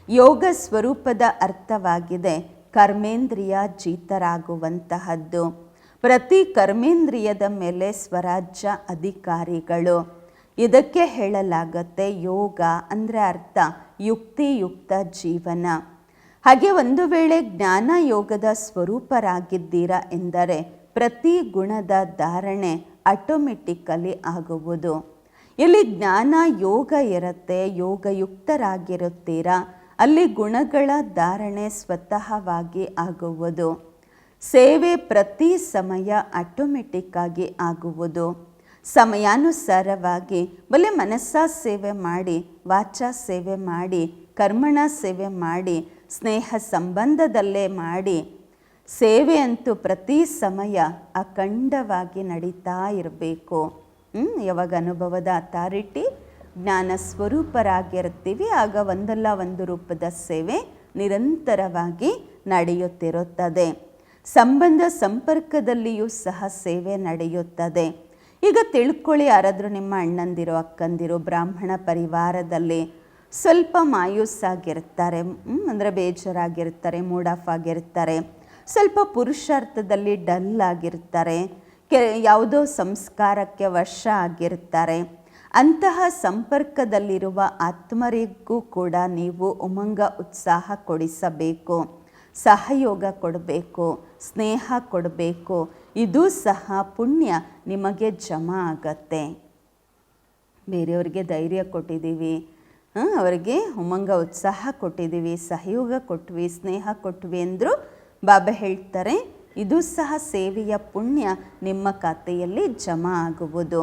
ಯೋಗ ಸ್ವರೂಪದ ಅರ್ಥವಾಗಿದೆ ಕರ್ಮೇಂದ್ರಿಯ ಜೀತರಾಗುವಂತಹದ್ದು. ಪ್ರತಿ ಕರ್ಮೇಂದ್ರಿಯದ ಮೇಲೆ ಸ್ವರಾಜ್ಯ ಅಧಿಕಾರಿಗಳು. ಇದಕ್ಕೆ ಹೇಳಲಾಗತ್ತೆ ಯೋಗ ಅಂದರೆ ಅರ್ಥ ಯುಕ್ತಿಯುಕ್ತ ಜೀವನ. ಹಾಗೆ ಒಂದು ವೇಳೆ ಜ್ಞಾನ ಯೋಗದ ಸ್ವರೂಪರಾಗಿದ್ದೀರಾ ಎಂದರೆ ಪ್ರತಿ ಗುಣದ ಧಾರಣೆ ಆಟೋಮೆಟಿಕಲಿ ಆಗುವುದು. ಇಲ್ಲಿ ಜ್ಞಾನ ಯೋಗ ಇರುತ್ತೆ, ಯೋಗಯುಕ್ತರಾಗಿರುತ್ತೀರಾ, ಅಲ್ಲಿ ಗುಣಗಳ ಧಾರಣೆ ಸ್ವತಃವಾಗಿ ಆಗುವುದು. ಸೇವೆ ಪ್ರತಿ ಸಮಯ ಆಟೋಮೆಟಿಕ್ಕಾಗಿ ಆಗುವುದು. ಸಮಯಾನುಸಾರವಾಗಿ ಬಲೆ ಮನಸ್ಸ ಸೇವೆ ಮಾಡಿ, ವಾಚಾ ಸೇವೆ ಮಾಡಿ, ಕರ್ಮಣ ಸೇವೆ ಮಾಡಿ, ಸ್ನೇಹ ಸಂಬಂಧದಲ್ಲೇ ಮಾಡಿ. ಸೇವೆ ಅಂತೂ ಪ್ರತಿ ಸಮಯ ಅಖಂಡವಾಗಿ ನಡೀತಾ ಇರಬೇಕು. ಯಾವಾಗ ಅನುಭವದ ಅಥಾರಿಟಿ ಜ್ಞಾನ ಸ್ವರೂಪರಾಗಿರ್ತೀವಿ ಆಗ ಒಂದಲ್ಲ ಒಂದು ರೂಪದ ಸೇವೆ ನಿರಂತರವಾಗಿ ನಡೆಯುತ್ತಿರುತ್ತದೆ. ಸಂಬಂಧ ಸಂಪರ್ಕದಲ್ಲಿಯೂ ಸಹ ಸೇವೆ ನಡೆಯುತ್ತದೆ. ಈಗ ತಿಳ್ಕೊಳ್ಳಿ, ಯಾರಾದರೂ ನಿಮ್ಮ ಅಣ್ಣಂದಿರೋ ಅಕ್ಕಂದಿರೋ ಬ್ರಾಹ್ಮಣ ಪರಿವಾರದಲ್ಲಿ ಸ್ವಲ್ಪ ಮಾಯೂಸಾಗಿರ್ತಾರೆ, ಅಂದರೆ ಬೇಜಾರಾಗಿರ್ತಾರೆ, ಮೂಡ್ ಆಫ್ ಆಗಿರ್ತಾರೆ, ಸ್ವಲ್ಪ ಪುರುಷಾರ್ಥದಲ್ಲಿ ಡಲ್ ಆಗಿರ್ತಾರೆ, ಯಾವುದೋ ಸಂಸ್ಕಾರಕ್ಕೆ ವಶ ಆಗಿರ್ತಾರೆ. ಅಂತಹ ಸಂಪರ್ಕದಲ್ಲಿರುವ ಆತ್ಮರಿಗೂ ಕೂಡ ನೀವು ಉಮಂಗ ಉತ್ಸಾಹ ಕೊಡಿಸಬೇಕು, ಸಹಯೋಗ ಕೊಡಬೇಕು, ಸ್ನೇಹ ಕೊಡಬೇಕು. ಇದು ಸಹ ಪುಣ್ಯ ನಿಮಗೆ ಜಮಾ ಆಗತ್ತೆ. ಬೇರೆಯವ್ರಿಗೆ ಧೈರ್ಯ ಕೊಟ್ಟಿದ್ದೀವಿ, ಅವರಿಗೆ ಉಮಂಗ ಉತ್ಸಾಹ ಕೊಟ್ಟಿದ್ದೀವಿ, ಸಹಯೋಗ ಕೊಟ್ವಿ, ಸ್ನೇಹ ಕೊಟ್ವಿ ಅಂದರೂ ಬಾಬಾ ಹೇಳ್ತಾರೆ ಇದು ಸಹ ಸೇವೆಯ ಪುಣ್ಯ ನಿಮ್ಮ ಖಾತೆಯಲ್ಲಿ ಜಮಾ ಆಗುವುದು.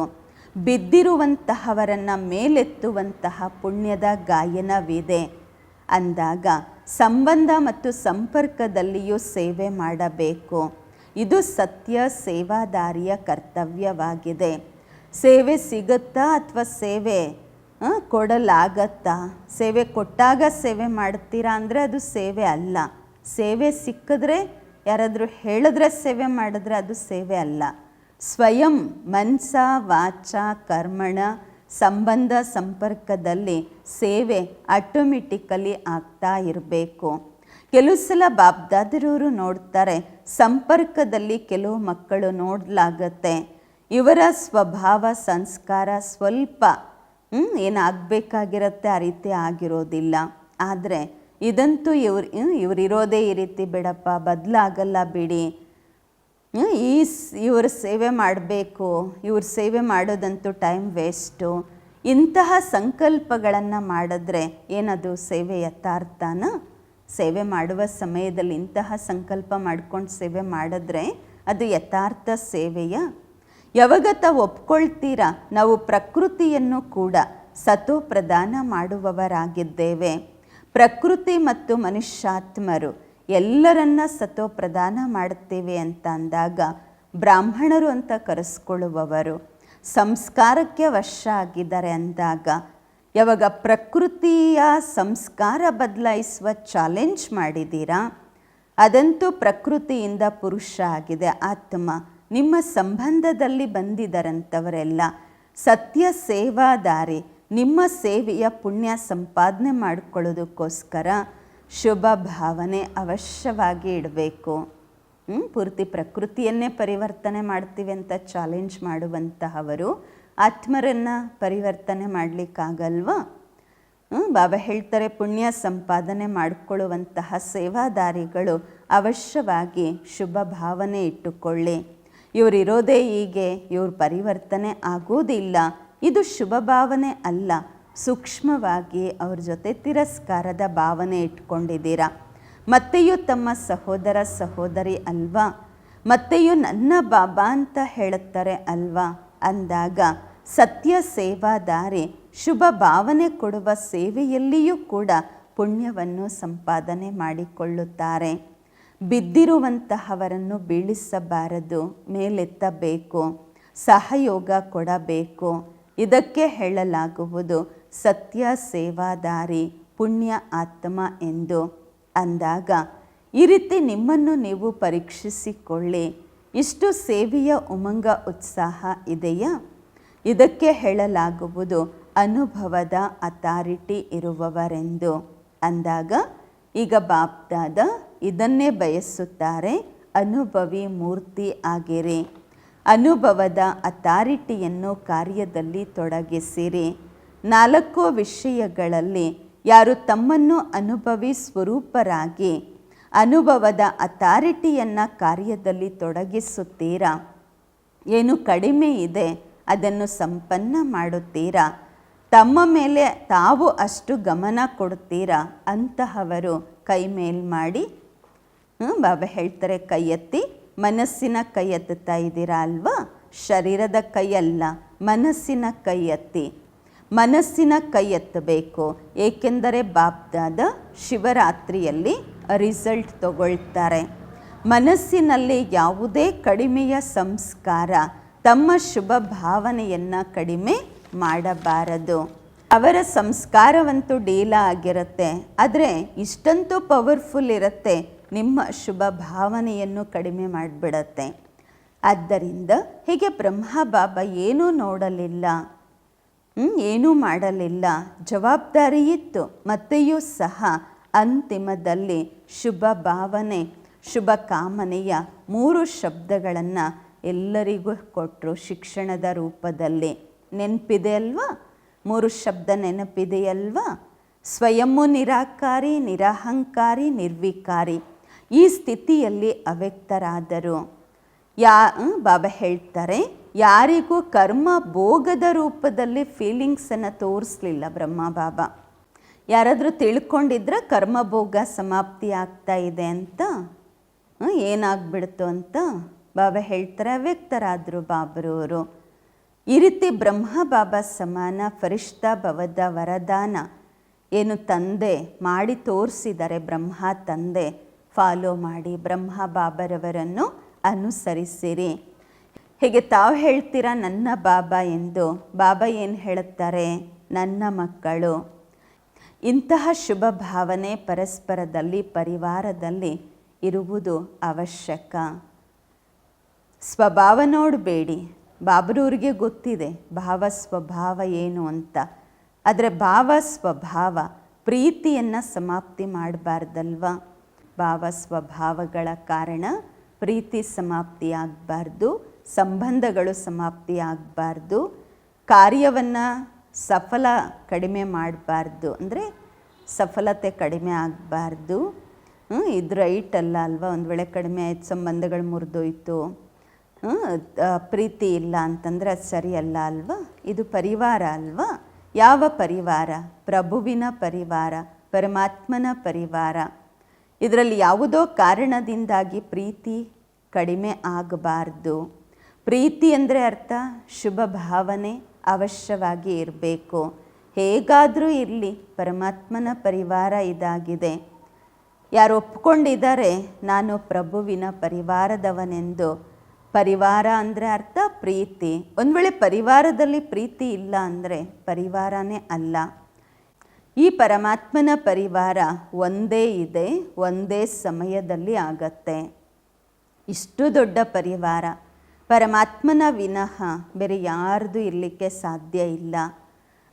ಬಿದ್ದಿರುವಂತಹವರನ್ನು ಮೇಲೆತ್ತುವಂತಹ ಪುಣ್ಯದ ಗಾಯನವಿದೆ ಅಂದಾಗ ಸಂಬಂಧ ಮತ್ತು ಸಂಪರ್ಕದಲ್ಲಿಯೂ ಸೇವೆ ಮಾಡಬೇಕು. ಇದು ಸತ್ಯ ಸೇವಾದಾರಿಯ ಕರ್ತವ್ಯವಾಗಿದೆ. ಸೇವೆ ಸಿಗುತ್ತಾ ಅಥವಾ ಸೇವೆ ಕೊಡಲಾಗತ್ತಾ? ಸೇವೆ ಕೊಟ್ಟಾಗ ಸೇವೆ ಮಾಡ್ತೀರಾ ಅಂದರೆ ಅದು ಸೇವೆ ಅಲ್ಲ. ಸೇವೆ ಸಿಕ್ಕಿದ್ರೆ ಯಾರಾದರೂ ಹೇಳಿದ್ರೆ ಸೇವೆ ಮಾಡಿದ್ರೆ ಅದು ಸೇವೆ ಅಲ್ಲ. ಸ್ವಯಂ ಮನಸ ವಾಚ ಕರ್ಮಣ ಸಂಬಂಧ ಸಂಪರ್ಕದಲ್ಲಿ ಸೇವೆ ಆಟೋಮೆಟಿಕಲಿ ಆಗ್ತಾ ಇರಬೇಕು. ಕೆಲವು ಸಲ ಬಾಬ್ದಾದರವರು ನೋಡ್ತಾರೆ, ಸಂಪರ್ಕದಲ್ಲಿ ಕೆಲವು ಮಕ್ಕಳು ನೋಡಲಾಗತ್ತೆ ಇವರ ಸ್ವಭಾವ ಸಂಸ್ಕಾರ ಸ್ವಲ್ಪ ಏನಾಗಬೇಕಾಗಿರುತ್ತೆ ಆ ರೀತಿ ಆಗಿರೋದಿಲ್ಲ. ಆದರೆ ಇದಂತೂ ಇವರಿರೋದೇ ಈ ರೀತಿ ಬಿಡಪ್ಪ, ಬದಲಾಗಲ್ಲ ಬಿಡಿ, ಇವ್ರ ಸೇವೆ ಮಾಡಬೇಕು, ಇವ್ರ ಸೇವೆ ಮಾಡೋದಂತೂ ಟೈಮ್ ವೇಸ್ಟು. ಇಂತಹ ಸಂಕಲ್ಪಗಳನ್ನು ಮಾಡಿದ್ರೆ ಏನದು ಸೇವೆ ಯಥಾರ್ಥನ? ಸೇವೆ ಮಾಡುವ ಸಮಯದಲ್ಲಿ ಇಂತಹ ಸಂಕಲ್ಪ ಮಾಡ್ಕೊಂಡು ಸೇವೆ ಮಾಡಿದ್ರೆ ಅದು ಯಥಾರ್ಥ ಸೇವೆಯ? ಯಾವಾಗ ತಾವು ಒಪ್ಕೊಳ್ತೀರಾ ನಾವು ಪ್ರಕೃತಿಯನ್ನು ಕೂಡ ಸತೋ ಪ್ರದಾನ ಮಾಡುವವರಾಗಿದ್ದೇವೆ. ಪ್ರಕೃತಿ ಮತ್ತು ಮನುಷ್ಯಾತ್ಮರು ಎಲ್ಲರನ್ನ ಸತೋ ಪ್ರದಾನ ಮಾಡುತ್ತೇವೆ ಅಂತ ಅಂದಾಗ ಬ್ರಾಹ್ಮಣರು ಅಂತ ಕರೆಸ್ಕೊಳ್ಳುವವರು ಸಂಸ್ಕಾರಕ್ಕೆ ವಶ ಆಗಿದ್ದಾರೆ ಅಂದಾಗ, ಯಾವಾಗ ಪ್ರಕೃತಿಯ ಸಂಸ್ಕಾರ ಬದಲಾಯಿಸುವ ಚಾಲೆಂಜ್ ಮಾಡಿದ್ದೀರಾ, ಅದಂತೂ ಪ್ರಕೃತಿಯಿಂದ ಪುರುಷ ಆಗಿದೆ ಆತ್ಮ. ನಿಮ್ಮ ಸಂಬಂಧದಲ್ಲಿ ಬಂದಿದ್ದಾರಂಥವರೆಲ್ಲ ಸತ್ಯ ಸೇವಾದಾರಿ. ನಿಮ್ಮ ಸೇವೆಯ ಪುಣ್ಯ ಸಂಪಾದನೆ ಮಾಡಿಕೊಳ್ಳೋದಕ್ಕೋಸ್ಕರ ಶುಭ ಭಾವನೆ ಅವಶ್ಯವಾಗಿ ಇಡಬೇಕು. ಪೂರ್ತಿ ಪ್ರಕೃತಿಯನ್ನೇ ಪರಿವರ್ತನೆ ಮಾಡ್ತೀವಿ ಅಂತ ಚಾಲೆಂಜ್ ಮಾಡುವಂತಹವರು ಆತ್ಮರನ್ನು ಪರಿವರ್ತನೆ ಮಾಡಲಿಕ್ಕಾಗಲ್ವಾ? ಬಾಬಾ ಹೇಳ್ತಾರೆ, ಪುಣ್ಯ ಸಂಪಾದನೆ ಮಾಡಿಕೊಳ್ಳುವಂತಹ ಸೇವಾದಾರಿಗಳು ಅವಶ್ಯವಾಗಿ ಶುಭ ಭಾವನೆ ಇಟ್ಟುಕೊಳ್ಳಿ. ಇವರಿರೋದೇ ಹೀಗೆ, ಇವ್ರ ಪರಿವರ್ತನೆ ಆಗೋದಿಲ್ಲ, ಇದು ಶುಭ ಭಾವನೆ ಅಲ್ಲ. ಸೂಕ್ಷ್ಮವಾಗಿ ಅವ್ರ ಜೊತೆ ತಿರಸ್ಕಾರದ ಭಾವನೆ ಇಟ್ಕೊಂಡಿದ್ದೀರಾ. ಮತ್ತೆಯೂ ತಮ್ಮ ಸಹೋದರ ಸಹೋದರಿ ಅಲ್ವಾ, ಮತ್ತೆಯೂ ನನ್ನ ಬಾಬಾ ಅಂತ ಹೇಳುತ್ತಾರೆ ಅಲ್ವಾ ಅಂದಾಗ ಸತ್ಯ ಸೇವಾದಾರಿ ಶುಭ ಭಾವನೆ ಕೊಡುವ ಸೇವೆಯಲ್ಲಿಯೂ ಕೂಡ ಪುಣ್ಯವನ್ನು ಸಂಪಾದನೆ ಮಾಡಿಕೊಳ್ಳುತ್ತಾರೆ. ಬಿದ್ದಿರುವಂತಹವರನ್ನು ಬೀಳಿಸಬಾರದು, ಮೇಲೆತ್ತಬೇಕು, ಸಹಯೋಗ ಕೊಡಬೇಕು. ಇದಕ್ಕೆ ಹೇಳಲಾಗುವುದು ಸತ್ಯ ಸೇವಾದಾರಿ ಪುಣ್ಯ ಆತ್ಮ ಎಂದು ಅಂದಾಗ, ಈ ರೀತಿ ನಿಮ್ಮನ್ನು ನೀವು ಪರೀಕ್ಷಿಸಿಕೊಳ್ಳಿ. ಇಷ್ಟು ಸೇವೆಯ ಉಮಂಗ ಉತ್ಸಾಹ ಇದೆಯಾ? ಇದಕ್ಕೆ ಹೇಳಲಾಗುವುದು ಅನುಭವದ ಅಥಾರಿಟಿ ಇರುವವರೆಂದು ಅಂದಾಗ, ಈಗ ಬಾಪ್ದಾದ ಇದನ್ನೇ ಬಯಸುತ್ತಾರೆ, ಅನುಭವಿ ಮೂರ್ತಿ ಆಗಿರಿ. ಅನುಭವದ ಅಥಾರಿಟಿಯನ್ನು ಕಾರ್ಯದಲ್ಲಿ ತೊಡಗಿಸಿರಿ. 4 ವಿಷಯಗಳಲ್ಲಿ ಯಾರು ತಮ್ಮನ್ನು ಅನುಭವಿ ಸ್ವರೂಪರಾಗಿ ಅನುಭವದ ಅಥಾರಿಟಿಯನ್ನು ಕಾರ್ಯದಲ್ಲಿ ತೊಡಗಿಸುತ್ತೀರಾ, ಏನು ಕಡಿಮೆ ಇದೆ ಅದನ್ನು ಸಂಪನ್ನ ಮಾಡುತ್ತೀರಾ, ತಮ್ಮ ಮೇಲೆ ತಾವು ಅಷ್ಟು ಗಮನ ಕೊಡುತ್ತೀರಾ, ಅಂತಹವರು ಕೈ ಮೇಲ್ ಮಾಡಿ. ಬಾಬಾ ಹೇಳ್ತಾರೆ, ಕೈ ಎತ್ತಿ. ಮನಸ್ಸಿನ ಕೈ ಎತ್ತುತ್ತಾ ಇದ್ದೀರಾ ಅಲ್ವಾ? ಶರೀರದ ಕೈ ಅಲ್ಲ, ಮನಸ್ಸಿನ ಕೈ ಎತ್ತಿ. ಮನಸ್ಸಿನ ಕೈ ಎತ್ತಬೇಕು. ಏಕೆಂದರೆ ಬಾಪ್ದಾದ ಶಿವರಾತ್ರಿಯಲ್ಲಿ ರಿಸಲ್ಟ್ ತಗೊಳ್ತಾರೆ. ಮನಸ್ಸಿನಲ್ಲಿ ಯಾವುದೇ ಕಡಿಮೆಯ ಸಂಸ್ಕಾರ, ತಮ್ಮ ಶುಭ ಭಾವನೆಯನ್ನು ಕಡಿಮೆ ಮಾಡಬಾರದು. ಅವರ ಸಂಸ್ಕಾರವಂತೂ ಡೀಲ ಆಗಿರುತ್ತೆ, ಆದರೆ ಇಷ್ಟಂತೂ ಪವರ್ಫುಲ್ ಇರುತ್ತೆ, ನಿಮ್ಮ ಶುಭ ಭಾವನೆಯನ್ನು ಕಡಿಮೆ ಮಾಡಿಬಿಡತ್ತೆ. ಆದ್ದರಿಂದ ಹೀಗೆ ಬ್ರಹ್ಮ ಬಾಬಾ ಏನೂ ನೋಡಲಿಲ್ಲ, ಏನೂ ಮಾಡಲಿಲ್ಲ, ಜವಾಬ್ದಾರಿ ಇತ್ತು. ಮತ್ತೆಯೂ ಸಹ ಅಂತಿಮದಲ್ಲಿ ಶುಭ ಭಾವನೆ, ಶುಭ ಕಾಮನೆಯ 3 ಶಬ್ದಗಳನ್ನು ಎಲ್ಲರಿಗೂ ಕೊಟ್ಟರು ಶಿಕ್ಷಣದ ರೂಪದಲ್ಲಿ. ನೆನಪಿದೆ ಅಲ್ವಾ? 3 ಶಬ್ದ ನೆನಪಿದೆಯಲ್ವಾ? ಸ್ವಯಂ ನಿರಾಕಾರಿ, ನಿರಹಂಕಾರಿ, ನಿರ್ವಿಕಾರಿ. ಈ ಸ್ಥಿತಿಯಲ್ಲಿ ಅವ್ಯಕ್ತರಾದರು. ಬಾಬಾ ಹೇಳ್ತಾರೆ, ಯಾರಿಗೂ ಕರ್ಮ ಭೋಗದ ರೂಪದಲ್ಲಿ ಫೀಲಿಂಗ್ಸನ್ನು ತೋರಿಸಲಿಲ್ಲ ಬ್ರಹ್ಮ ಬಾಬಾ. ಯಾರಾದರೂ ತಿಳ್ಕೊಂಡಿದ್ರೆ ಕರ್ಮಭೋಗ ಸಮಾಪ್ತಿ ಆಗ್ತಾ ಇದೆ ಅಂತ, ಏನಾಗ್ಬಿಡ್ತು ಅಂತ ಬಾಬಾ ಹೇಳ್ತಾರೆ, ಅವ್ಯಕ್ತರಾದರು ಬಾಬರವರು. ಈ ರೀತಿ ಬ್ರಹ್ಮ ಬಾಬಾ ಸಮಾನ ಫರಿಷ್ಠಾ ಭವದ ವರದಾನ ಏನು ತಂದೆ ಮಾಡಿ ತೋರಿಸಿದ್ದಾರೆ, ಬ್ರಹ್ಮ ತಂದೆ. ಫಾಲೋ ಮಾಡಿ, ಬ್ರಹ್ಮ ಬಾಬರವರನ್ನು ಅನುಸರಿಸಿರಿ. ಹೀಗೆ ತಾವು ಹೇಳ್ತೀರಾ ನನ್ನ ಬಾಬಾ ಎಂದು, ಬಾಬಾ ಏನು ಹೇಳುತ್ತಾರೆ, ನನ್ನ ಮಕ್ಕಳು. ಇಂತಹ ಶುಭ ಭಾವನೆ ಪರಸ್ಪರದಲ್ಲಿ, ಪರಿವಾರದಲ್ಲಿ ಇರುವುದು ಅವಶ್ಯಕ. ಸ್ವಭಾವ ನೋಡಬೇಡಿ. ಬಾಬರವ್ರಿಗೆ ಗೊತ್ತಿದೆ ಭಾವ ಸ್ವಭಾವ ಏನು ಅಂತ. ಆದರೆ ಭಾವ ಸ್ವಭಾವ ಪ್ರೀತಿಯನ್ನು ಸಮಾಪ್ತಿ ಮಾಡಬಾರ್ದಲ್ವ? ಭಾವ ಸ್ವಭಾವಗಳ ಕಾರಣ ಪ್ರೀತಿ ಸಮಾಪ್ತಿ ಆಗಬಾರ್ದು, ಸಂಬಂಧಗಳು ಸಮಾಪ್ತಿ ಆಗಬಾರ್ದು, ಕಾರ್ಯವನ್ನು ಸಫಲ ಕಡಿಮೆ ಮಾಡಬಾರ್ದು, ಅಂದರೆ ಸಫಲತೆ ಕಡಿಮೆ ಆಗಬಾರ್ದು. ಇದು ರೈಟ್ ಅಲ್ಲ ಅಲ್ವಾ? ಒಂದು ವೇಳೆ ಕಡಿಮೆ ಆಯ್ತು, ಸಂಬಂಧಗಳು ಮುರಿದೋಯ್ತು, ಪ್ರೀತಿ ಇಲ್ಲ ಅಂತಂದರೆ ಅದು ಸರಿ ಅಲ್ಲ ಅಲ್ವಾ? ಇದು ಪರಿವಾರ ಅಲ್ವಾ? ಯಾವ ಪರಿವಾರ? ಪ್ರಭುವಿನ ಪರಿವಾರ, ಪರಮಾತ್ಮನ ಪರಿವಾರ. ಇದರಲ್ಲಿ ಯಾವುದೋ ಕಾರಣದಿಂದಾಗಿ ಪ್ರೀತಿ ಕಡಿಮೆ ಆಗಬಾರ್ದು. ಪ್ರೀತಿ ಅಂದರೆ ಅರ್ಥ ಶುಭ ಭಾವನೆ ಅವಶ್ಯವಾಗಿ ಇರಬೇಕು. ಹೇಗಾದರೂ ಇರಲಿ, ಪರಮಾತ್ಮನ ಪರಿವಾರ ಇದಾಗಿದೆ. ಯಾರು ಒಪ್ಕೊಂಡಿದ್ದಾರೆ ನಾನು ಪ್ರಭುವಿನ ಪರಿವಾರದವನೆಂದು. ಪರಿವಾರ ಅಂದರೆ ಅರ್ಥ ಪ್ರೀತಿ. ಒಂದು ವೇಳೆ ಪರಿವಾರದಲ್ಲಿ ಪ್ರೀತಿ ಇಲ್ಲ ಅಂದರೆ ಪರಿವಾರನೇ ಅಲ್ಲ. ಈ ಪರಮಾತ್ಮನ ಪರಿವಾರ ಒಂದೇ ಇದೆ, ಒಂದೇ ಸಮಯದಲ್ಲಿ ಆಗತ್ತೆ. ಇಷ್ಟು ದೊಡ್ಡ ಪರಿವಾರ ಪರಮಾತ್ಮನ ವಿನಃ ಬೇರೆ ಯಾರ್ದು ಇರಲಿಕ್ಕೆ ಸಾಧ್ಯ ಇಲ್ಲ.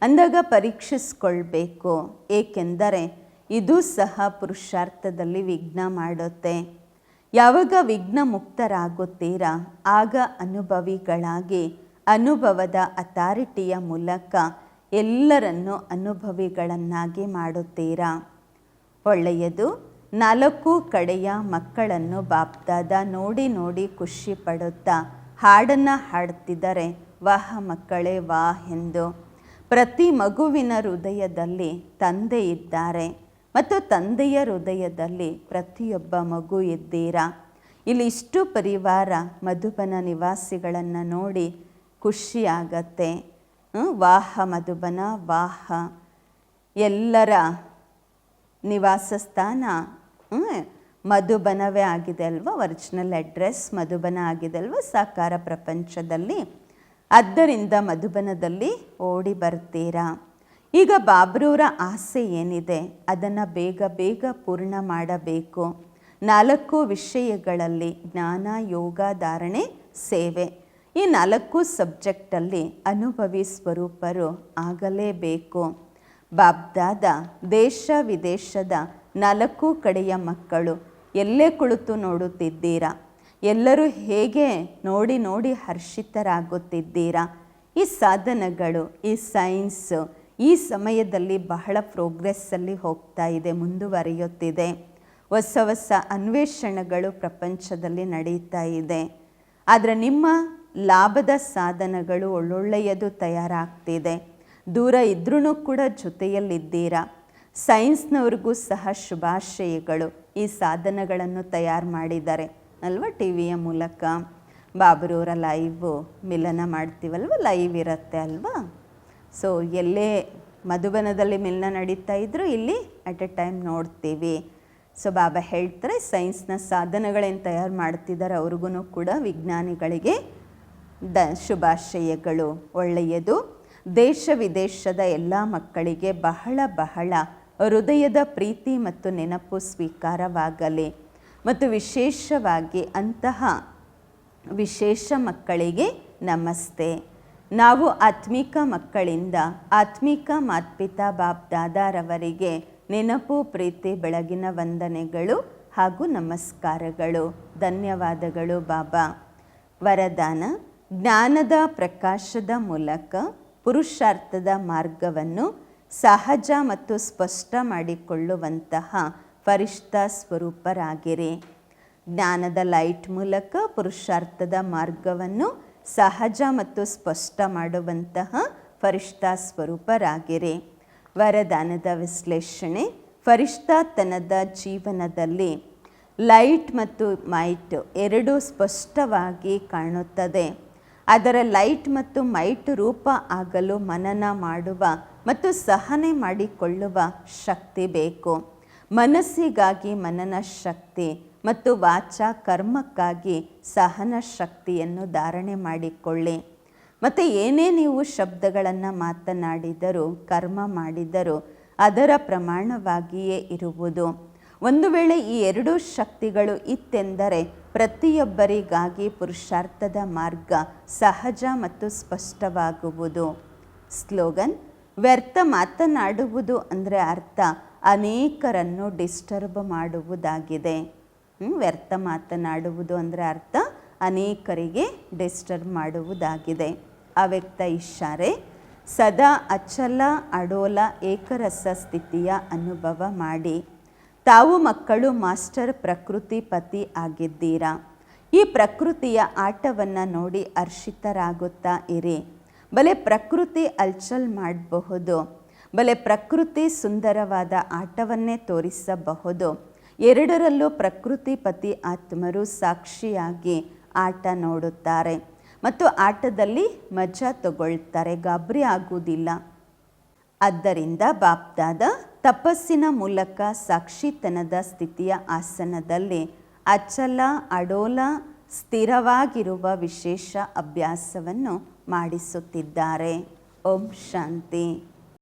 ಅಂದಾಗ ಪರೀಕ್ಷಿಸ್ಕೊಳ್ಬೇಕು, ಏಕೆಂದರೆ ಇದು ಸಹ ಪುರುಷಾರ್ಥದಲ್ಲಿ ವಿಘ್ನ ಮಾಡುತ್ತೆ. ಯಾವಾಗ ವಿಘ್ನ ಮುಕ್ತರಾಗುತ್ತೀರಾ ಆಗ ಅನುಭವಿಗಳಾಗಿ ಅನುಭವದ ಅಥಾರಿಟಿಯ ಮೂಲಕ ಎಲ್ಲರನ್ನೂ ಅನುಭವಿಗಳನ್ನಾಗಿ ಮಾಡುತ್ತೀರಾ. ಒಳ್ಳೆಯದು. 4 ಕಡೆಯ ಮಕ್ಕಳನ್ನು ಬಾಪ್ದಾದ ನೋಡಿ ನೋಡಿ ಖುಷಿ ಪಡುತ್ತಾ ಹಾಡನ್ನು ಹಾಡ್ತಿದ್ದಾರೆ, ವಾಹ ಮಕ್ಕಳೇ ವಾಹ್ ಎಂದು. ಪ್ರತಿ ಮಗುವಿನ ಹೃದಯದಲ್ಲಿ ತಂದೆ ಇದ್ದಾರೆ ಮತ್ತು ತಂದೆಯ ಹೃದಯದಲ್ಲಿ ಪ್ರತಿಯೊಬ್ಬ ಮಗು ಇದ್ದೀರಾ. ಇಲ್ಲಿ ಇಷ್ಟು ಪರಿವಾರ ಮಧುಬನ ನಿವಾಸಿಗಳನ್ನು ನೋಡಿ ಖುಷಿಯಾಗತ್ತೆ. ವಾಹ ಮಧುಬನ, ವಾಹ ಎಲ್ಲರ ನಿವಾಸ ಸ್ಥಾನ ಮಧುಬನವೇ ಆಗಿದೆ ಅಲ್ವಾ. ಒರಿಜಿನಲ್ ಅಡ್ರೆಸ್ ಮಧುಬನ ಆಗಿದೆ ಅಲ್ವಾ ಸಾಕಾರ ಪ್ರಪಂಚದಲ್ಲಿ. ಆದ್ದರಿಂದ ಮಧುಬನದಲ್ಲಿ ಓಡಿ ಬರ್ತೀರಾ. ಈಗ ಬಾಬ್ರವರ ಆಸೆ ಏನಿದೆ ಅದನ್ನು ಬೇಗ ಬೇಗ ಪೂರ್ಣ ಮಾಡಬೇಕು. 4 ವಿಷಯಗಳಲ್ಲಿ ಜ್ಞಾನ, ಯೋಗ, ಧಾರಣೆ, ಸೇವೆ. ಈ 4 ಸಬ್ಜೆಕ್ಟಲ್ಲಿ ಅನುಭವಿ ಸ್ವರೂಪರು ಆಗಲೇಬೇಕು. ಬಾಬ್ದಾದ ದೇಶ ವಿದೇಶದ 4 ಕಡೆಯ ಮಕ್ಕಳು ಎಲ್ಲೇ ಕುಳಿತು ನೋಡುತ್ತಿದ್ದೀರಾ. ಎಲ್ಲರೂ ಹೇಗೆ ನೋಡಿ ನೋಡಿ ಹರ್ಷಿತರಾಗುತ್ತಿದ್ದೀರಾ. ಈ ಸಾಧನಗಳು, ಈ ಸೈನ್ಸ್ ಈ ಸಮಯದಲ್ಲಿ ಬಹಳ ಪ್ರೋಗ್ರೆಸ್ಸಲ್ಲಿ ಹೋಗ್ತಾ ಇದೆ, ಮುಂದುವರಿಯುತ್ತಿದೆ. ಹೊಸ ಹೊಸ ಅನ್ವೇಷಣೆಗಳು ಪ್ರಪಂಚದಲ್ಲಿ ನಡೀತಾ ಇದೆ. ಆದರೆ ನಿಮ್ಮ ಲಾಭದ ಸಾಧನಗಳು ಒಳ್ಳೊಳ್ಳೆಯದು ತಯಾರಾಗ್ತಿದೆ. ದೂರ ಇದ್ರೂ ಕೂಡ ಜೊತೆಯಲ್ಲಿದ್ದೀರಾ. ಸೈನ್ಸ್ನವ್ರಿಗೂ ಸಹ ಶುಭಾಶಯಗಳು. ಈ ಸಾಧನಗಳನ್ನು ತಯಾರು ಮಾಡಿದ್ದಾರೆ ಅಲ್ವಾ. ಟಿ ವಿಯ ಮೂಲಕ ಬಾಬ್ರವರ ಲೈವ್ ಮಿಲನ ಮಾಡ್ತೀವಲ್ವ, ಲೈವ್ ಇರುತ್ತೆ ಅಲ್ವಾ. ಸೊ ಎಲ್ಲೇ ಮಧುಬನದಲ್ಲಿ ಮಿಲನ ನಡೀತಾ ಇದ್ರು ಇಲ್ಲಿ ಅಟ್ ಎ ಟೈಮ್ ನೋಡ್ತೀವಿ. ಸೊ ಬಾಬಾ ಹೇಳ್ತಾರೆ ಸೈನ್ಸ್ನ ಸಾಧನಗಳೇನು ತಯಾರು ಮಾಡ್ತಿದ್ದಾರೆ ಅವ್ರಿಗೂ ಕೂಡ ವಿಜ್ಞಾನಿಗಳಿಗೆ ಶುಭಾಶಯಗಳು. ಒಳ್ಳೆಯದು. ದೇಶ ವಿದೇಶದ ಎಲ್ಲ ಮಕ್ಕಳಿಗೆ ಬಹಳ ಬಹಳ ಹೃದಯದ ಪ್ರೀತಿ ಮತ್ತು ನೆನಪು ಸ್ವೀಕಾರವಾಗಲಿ. ಮತ್ತು ವಿಶೇಷವಾಗಿ ಅಂತಹ ವಿಶೇಷ ಮಕ್ಕಳಿಗೆ ನಮಸ್ತೆ. ನಾವು ಆತ್ಮಿಕ ಮಕ್ಕಳಿಂದ ಆತ್ಮಿಕ ಮಾತ್ಪಿತಾ ಬಾಪ್ ದಾದಾರವರಿಗೆ ನೆನಪು, ಪ್ರೀತಿ, ಬೆಳಗಿನ ವಂದನೆಗಳು ಹಾಗೂ ನಮಸ್ಕಾರಗಳು. ಧನ್ಯವಾದಗಳು ಬಾಬಾ. ವರದಾನ: ಜ್ಞಾನದ ಪ್ರಕಾಶದ ಮೂಲಕ ಪುರುಷಾರ್ಥದ ಮಾರ್ಗವನ್ನು ಸಹಜ ಮತ್ತು ಸ್ಪಷ್ಟ ಮಾಡಿಕೊಳ್ಳುವಂತಹ ಫರಿಷ್ಠಾ ಸ್ವರೂಪರಾಗಿರಿ. ಜ್ಞಾನದ ಲೈಟ್ ಮೂಲಕ ಪುರುಷಾರ್ಥದ ಮಾರ್ಗವನ್ನು ಸಹಜ ಮತ್ತು ಸ್ಪಷ್ಟ ಮಾಡುವಂತಹ ಫರಿಷ್ಠಾ ಸ್ವರೂಪರಾಗಿರಿ. ವರದಾನದ ವಿಶ್ಲೇಷಣೆ: ಫರಿಷ್ಠಾತನದ ಜೀವನದಲ್ಲಿ ಲೈಟ್ ಮತ್ತು ಮೈಟ್ ಎರಡೂ ಸ್ಪಷ್ಟವಾಗಿ ಕಾಣುತ್ತದೆ. ಅದರ ಲೈಟ್ ಮತ್ತು ಮೈಟ್ ರೂಪ ಆಗಲು ಮನನ ಮಾಡುವ ಮತ್ತು ಸಹನೆ ಮಾಡಿಕೊಳ್ಳುವ ಶಕ್ತಿ ಬೇಕು. ಮನಸ್ಸಿಗಾಗಿ ಮನನ ಶಕ್ತಿ ಮತ್ತು ವಾಚಾ ಕರ್ಮಕ್ಕಾಗಿ ಸಹನ ಶಕ್ತಿಯನ್ನು ಧಾರಣೆ ಮಾಡಿಕೊಳ್ಳಿ. ಮತ್ತು ಏನೇ ನೀವು ಶಬ್ದಗಳನ್ನು ಮಾತನಾಡಿದರೂ ಕರ್ಮ ಮಾಡಿದರೂ ಅದರ ಪ್ರಮಾಣವಾಗಿಯೇ ಇರುವುದು. ಒಂದು ವೇಳೆ ಈ ಎರಡೂ ಶಕ್ತಿಗಳು ಇತ್ತೆಂದರೆ ಪ್ರತಿಯೊಬ್ಬರಿಗಾಗಿ ಪುರುಷಾರ್ಥದ ಮಾರ್ಗ ಸಹಜ ಮತ್ತು ಸ್ಪಷ್ಟವಾಗುವುದು. ಸ್ಲೋಗನ್: ವ್ಯರ್ಥ ಮಾತನಾಡುವುದು ಅಂದರೆ ಅರ್ಥ ಅನೇಕರನ್ನು ಡಿಸ್ಟರ್ಬ್ ಮಾಡುವುದಾಗಿದೆ. ವ್ಯರ್ಥ ಮಾತನಾಡುವುದು ಅಂದರೆ ಅರ್ಥ ಅನೇಕರಿಗೆ ಡಿಸ್ಟರ್ಬ್ ಮಾಡುವುದಾಗಿದೆ. ಅವ್ಯಕ್ತ ಇಶಾರೆ: ಸದಾ ಅಚಲ ಅಡೋಲ ಏಕರಸ ಸ್ಥಿತಿಯ ಅನುಭವ ಮಾಡಿ. ತಾವು ಮಕ್ಕಳು ಮಾಸ್ಟರ್ ಪ್ರಕೃತಿ ಪತಿ ಆಗಿದ್ದೀರಾ. ಈ ಪ್ರಕೃತಿಯ ಆಟವನ್ನು ನೋಡಿ ಹರ್ಷಿತರಾಗುತ್ತಾ ಇರಿ. ಬಲೆ ಪ್ರಕೃತಿ ಅಲ್ಚಲ್ ಮಾಡಬಹುದು, ಬಲೆ ಪ್ರಕೃತಿ ಸುಂದರವಾದ ಆಟವನ್ನೇ ತೋರಿಸಬಹುದು. ಎರಡರಲ್ಲೂ ಪ್ರಕೃತಿ ಪತಿ ಆತ್ಮರು ಸಾಕ್ಷಿಯಾಗಿ ಆಟ ನೋಡುತ್ತಾರೆ ಮತ್ತು ಆಟದಲ್ಲಿ ಮಜಾ ತಗೊಳ್ತಾರೆ, ಗಾಬರಿ ಆಗುವುದಿಲ್ಲ. ಆದ್ದರಿಂದ ಬಾಪ್ದಾದ ತಪಸ್ಸಿನ ಮೂಲಕ ಸಾಕ್ಷಿತನದ ಸ್ಥಿತಿಯ ಆಸನದಲ್ಲಿ ಅಚಲ ಅಡೋಲ ಸ್ಥಿರವಾಗಿರುವ ವಿಶೇಷ ಅಭ್ಯಾಸವನ್ನು ಮಾಡಿಸುತ್ತಿದ್ದಾರೆ. ಓಂ ಶಾಂತಿ.